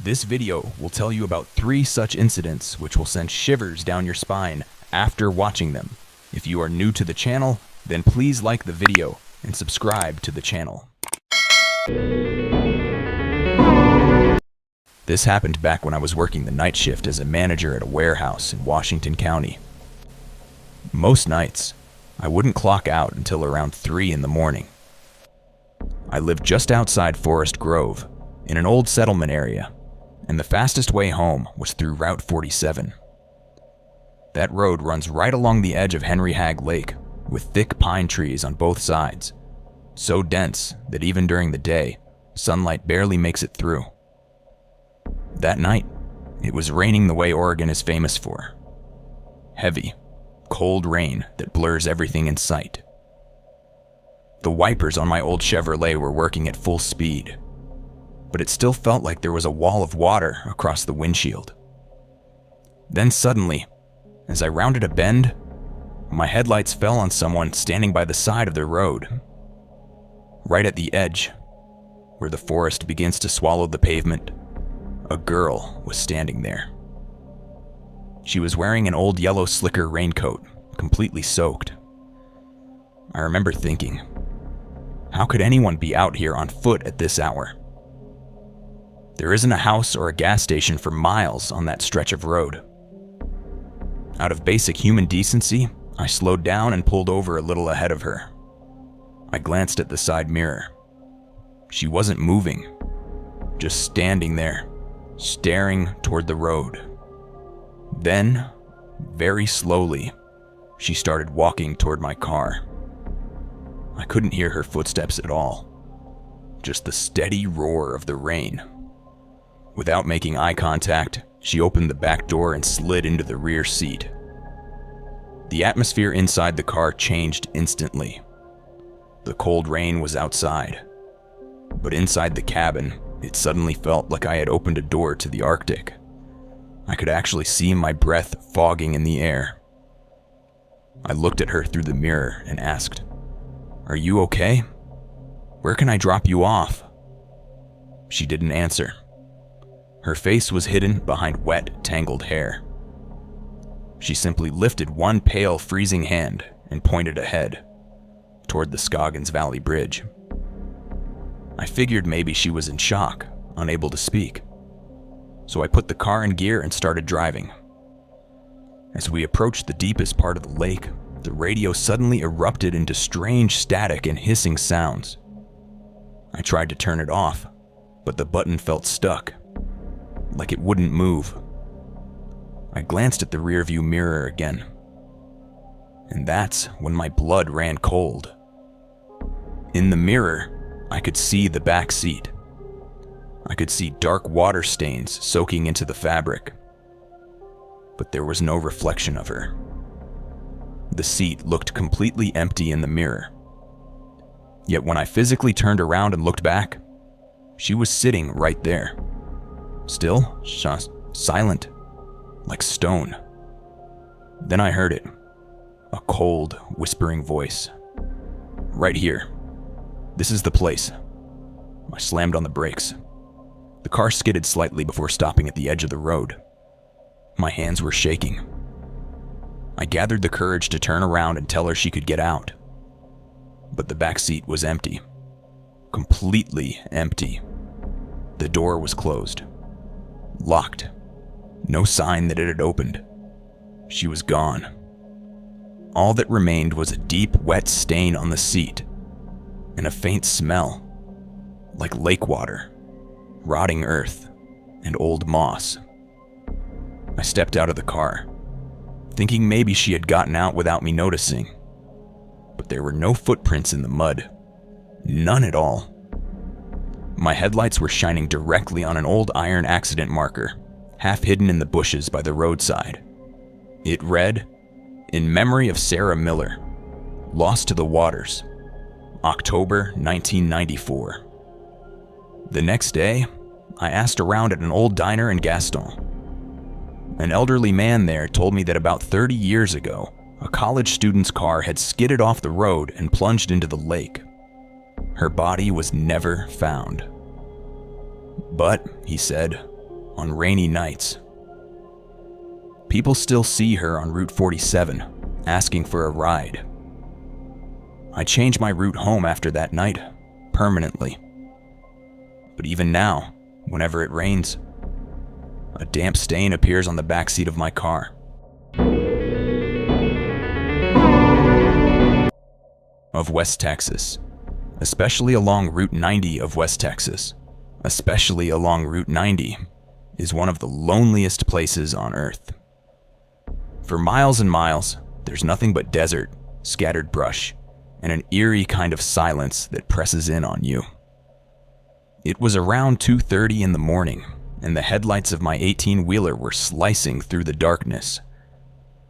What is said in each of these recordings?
This video will tell you about 3 such incidents which will send shivers down your spine after watching them. If you are new to the channel, then please like the video and subscribe to the channel. This happened back when I was working the night shift as a manager at a warehouse in Washington County. Most nights, I wouldn't clock out until around 3 in the morning. I lived just outside Forest Grove, in an old settlement area, and the fastest way home was through Route 47. That road runs right along the edge of Henry Hagg Lake, with thick pine trees on both sides, so dense that even during the day, sunlight barely makes it through. That night, it was raining the way Oregon is famous for. Heavy, cold rain that blurs everything in sight. The wipers on my old Chevrolet were working at full speed, but it still felt like there was a wall of water across the windshield. Then suddenly, as I rounded a bend, my headlights fell on someone standing by the side of the road. Right at the edge, where the forest begins to swallow the pavement, a girl was standing there. She was wearing an old yellow slicker raincoat, completely soaked. I remember thinking, how could anyone be out here on foot at this hour? There isn't a house or a gas station for miles on that stretch of road. Out of basic human decency, I slowed down and pulled over a little ahead of her. I glanced at the side mirror. She wasn't moving, just standing there, staring toward the road. Then, very slowly, she started walking toward my car. I couldn't hear her footsteps at all, just the steady roar of the rain. Without making eye contact, she opened the back door and slid into the rear seat. The atmosphere inside the car changed instantly. The cold rain was outside, but inside the cabin, it suddenly felt like I had opened a door to the Arctic. I could actually see my breath fogging in the air. I looked at her through the mirror and asked, "Are you okay? Where can I drop you off?" She didn't answer. Her face was hidden behind wet, tangled hair. She simply lifted one pale, freezing hand and pointed ahead, toward the Scoggins Valley Bridge. I figured maybe she was in shock, unable to speak. So I put the car in gear and started driving. As we approached the deepest part of the lake, the radio suddenly erupted into strange static and hissing sounds. I tried to turn it off, but the button felt stuck, like it wouldn't move. I glanced at the rearview mirror again, and that's when my blood ran cold. In the mirror, I could see the back seat. I could see dark water stains soaking into the fabric, but there was no reflection of her. The seat looked completely empty in the mirror. Yet when I physically turned around and looked back, she was sitting right there. Still, silent, like stone. Then I heard it, a cold, whispering voice. "Right here. This is the place." I slammed on the brakes. The car skidded slightly before stopping at the edge of the road. My hands were shaking. I gathered the courage to turn around and tell her she could get out. But the back seat was empty. Completely empty. The door was closed. Locked. No sign that it had opened. She was gone. All that remained was a deep, wet stain on the seat, and a faint smell, like lake water, rotting earth, and old moss. I stepped out of the car, thinking maybe she had gotten out without me noticing, but there were no footprints in the mud. None at all. My headlights were shining directly on an old iron accident marker, half hidden in the bushes by the roadside. It read, "In memory of Sarah Miller, lost to the waters, October 1994. The next day, I asked around at an old diner in Gaston. An elderly man there told me that about 30 years ago, a college student's car had skidded off the road and plunged into the lake. Her body was never found. But, he said, on rainy nights. People still see her on Route 47, asking for a ride. I changed my route home after that night, permanently. But even now, whenever it rains, a damp stain appears on the backseat of my car. Of West Texas, especially along Route 90 of West Texas, especially along Route 90, is one of the loneliest places on Earth. For miles and miles, there's nothing but desert, scattered brush, and an eerie kind of silence that presses in on you. It was around 2:30 in the morning, and the headlights of my 18-wheeler were slicing through the darkness.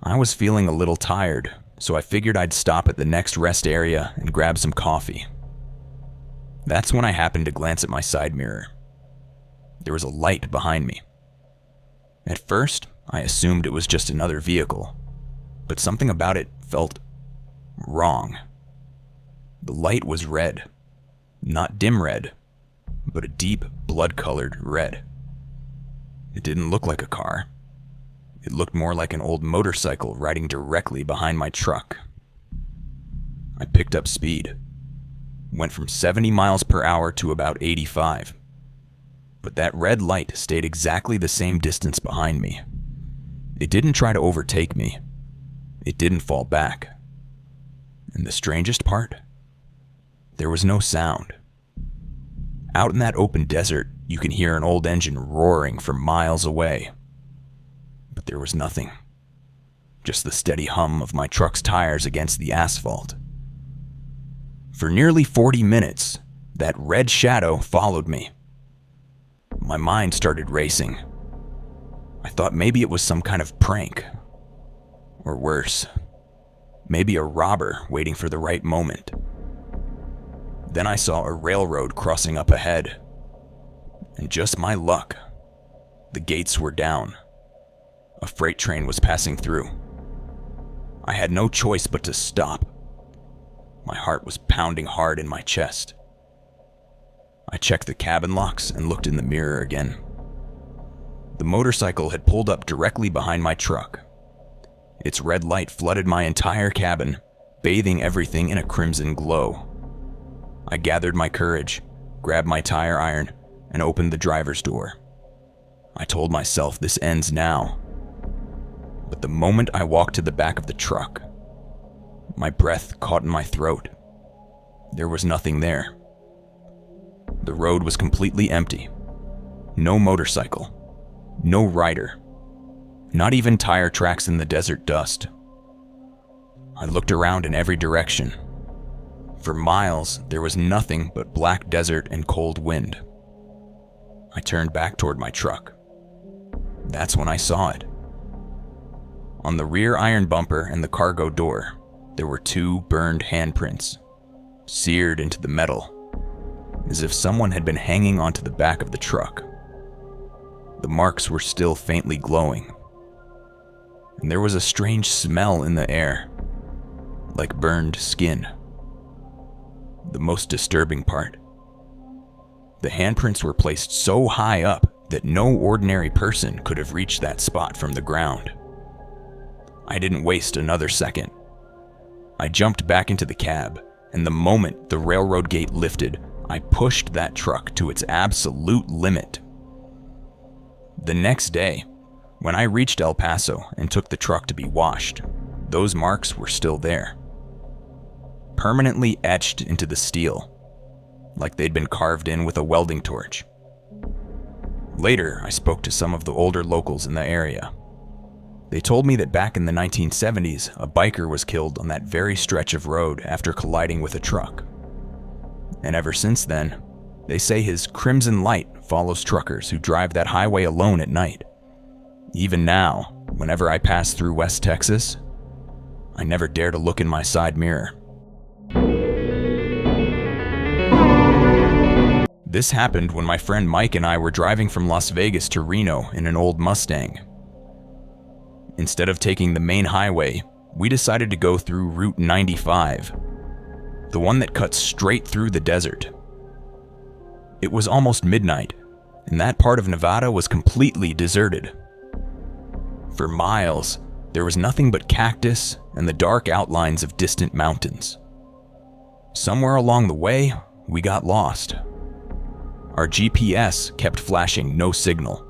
I was feeling a little tired, so I figured I'd stop at the next rest area and grab some coffee. That's when I happened to glance at my side mirror. There was a light behind me. At first, I assumed it was just another vehicle, but something about it felt wrong. The light was red, not dim red, but a deep blood-colored red. It didn't look like a car. It looked more like an old motorcycle riding directly behind my truck. I picked up speed, went from 70 miles per hour to about 85. But that red light stayed exactly the same distance behind me. It didn't try to overtake me. It didn't fall back. And the strangest part? There was no sound. Out in that open desert, you can hear an old engine roaring from miles away. But there was nothing. Just the steady hum of my truck's tires against the asphalt. For nearly 40 minutes, that red shadow followed me. My mind started racing. I thought maybe it was some kind of prank. Or worse, maybe a robber waiting for the right moment. Then I saw a railroad crossing up ahead. And just my luck, the gates were down. A freight train was passing through. I had no choice but to stop. My heart was pounding hard in my chest. I checked the cabin locks and looked in the mirror again. The motorcycle had pulled up directly behind my truck. Its red light flooded my entire cabin, bathing everything in a crimson glow. I gathered my courage, grabbed my tire iron, and opened the driver's door. I told myself this ends now. But the moment I walked to the back of the truck, my breath caught in my throat. There was nothing there. The road was completely empty. No motorcycle. No rider. Not even tire tracks in the desert dust. I looked around in every direction. For miles, there was nothing but black desert and cold wind. I turned back toward my truck. That's when I saw it. On the rear iron bumper and the cargo door, there were 2 burned handprints, seared into the metal, as if someone had been hanging onto the back of the truck. The marks were still faintly glowing, and there was a strange smell in the air, like burned skin. The most disturbing part: the handprints were placed so high up that no ordinary person could have reached that spot from the ground. I didn't waste another second. I jumped back into the cab, and the moment the railroad gate lifted, I pushed that truck to its absolute limit. The next day, when I reached El Paso and took the truck to be washed, those marks were still there, permanently etched into the steel, like they'd been carved in with a welding torch. Later, I spoke to some of the older locals in the area. They told me that back in the 1970s, a biker was killed on that very stretch of road after colliding with a truck. And ever since then, they say his crimson light follows truckers who drive that highway alone at night. Even now, whenever I pass through West Texas, I never dare to look in my side mirror. This happened when my friend Mike and I were driving from Las Vegas to Reno in an old Mustang. Instead of taking the main highway, we decided to go through Route 95, the one that cuts straight through the desert. It was almost midnight, and that part of Nevada was completely deserted. For miles, there was nothing but cactus and the dark outlines of distant mountains. Somewhere along the way, we got lost. Our GPS kept flashing no signal,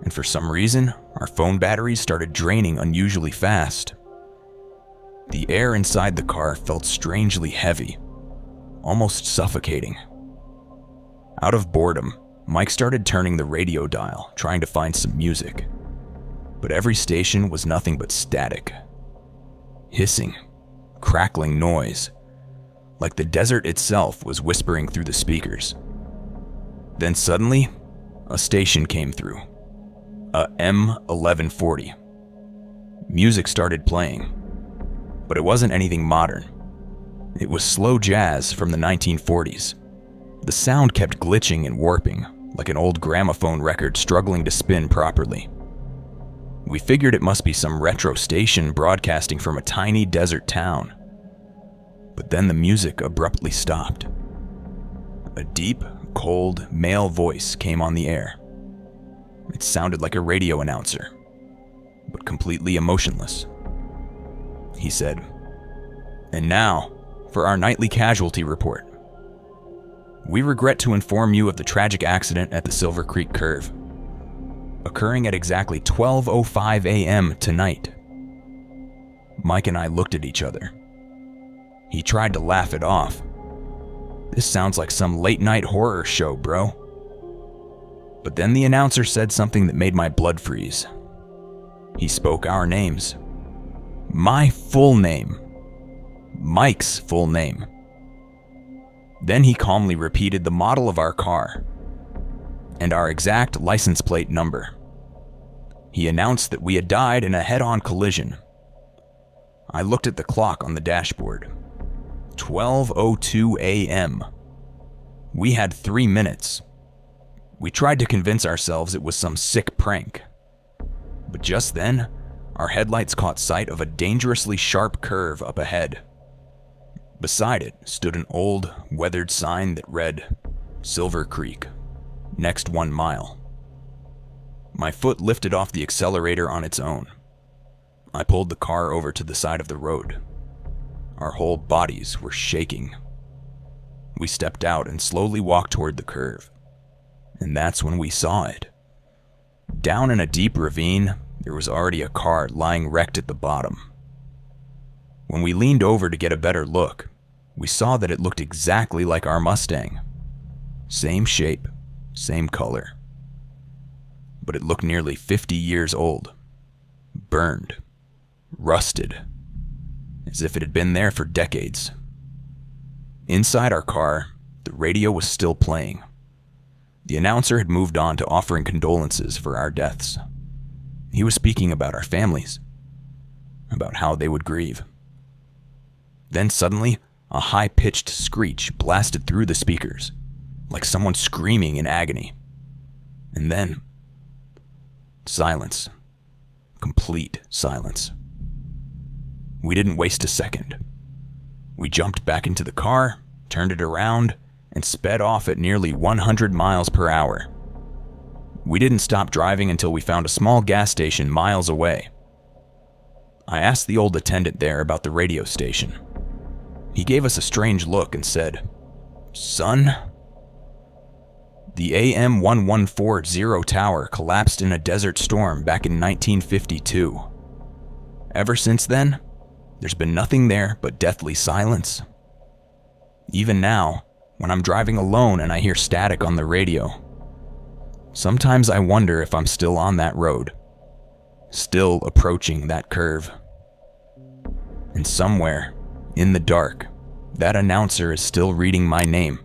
and for some reason, our phone batteries started draining unusually fast. The air inside the car felt strangely heavy, almost suffocating. Out of boredom, Mike started turning the radio dial, trying to find some music. But every station was nothing but static. Hissing, crackling noise, like the desert itself was whispering through the speakers. Then suddenly, a station came through. A M1140. Music started playing, but it wasn't anything modern. It was slow jazz from the 1940s. The sound kept glitching and warping, like an old gramophone record struggling to spin properly. We figured it must be some retro station broadcasting from a tiny desert town. But then the music abruptly stopped. A deep, cold, male voice came on the air. It sounded like a radio announcer, but completely emotionless. He said, "And now, for our nightly casualty report. We regret to inform you of the tragic accident at the Silver Creek Curve, occurring at exactly 12:05 a.m. tonight." Mike and I looked at each other. He tried to laugh it off. "This sounds like some late-night horror show, bro." But then the announcer said something that made my blood freeze. He spoke our names. My full name. Mike's full name. Then he calmly repeated the model of our car and our exact license plate number. He announced that we had died in a head-on collision. I looked at the clock on the dashboard. 12:02 a.m. We had 3 minutes. We tried to convince ourselves it was some sick prank. But just then, our headlights caught sight of a dangerously sharp curve up ahead. Beside it stood an old, weathered sign that read, "Silver Creek, next 1 mile." My foot lifted off the accelerator on its own. I pulled the car over to the side of the road. Our whole bodies were shaking. We stepped out and slowly walked toward the curve. And that's when we saw it. Down in a deep ravine, there was already a car lying wrecked at the bottom. When we leaned over to get a better look, we saw that it looked exactly like our Mustang. Same shape, same color. But it looked nearly 50 years old. Burned. Rusted. As if it had been there for decades. Inside our car, the radio was still playing. The announcer had moved on to offering condolences for our deaths. He was speaking about our families, about how they would grieve. Then suddenly, a high-pitched screech blasted through the speakers, like someone screaming in agony. And then, silence. Complete silence. We didn't waste a second. We jumped back into the car, turned it around, and sped off at nearly 100 miles per hour. We didn't stop driving until we found a small gas station miles away. I asked the old attendant there about the radio station. He gave us a strange look and said, "Son, the AM1140 tower collapsed in a desert storm back in 1952. Ever since then, there's been nothing there but deathly silence. Even now, when I'm driving alone and I hear static on the radio, sometimes I wonder if I'm still on that road, still approaching that curve. And somewhere, in the dark, that announcer is still reading my name.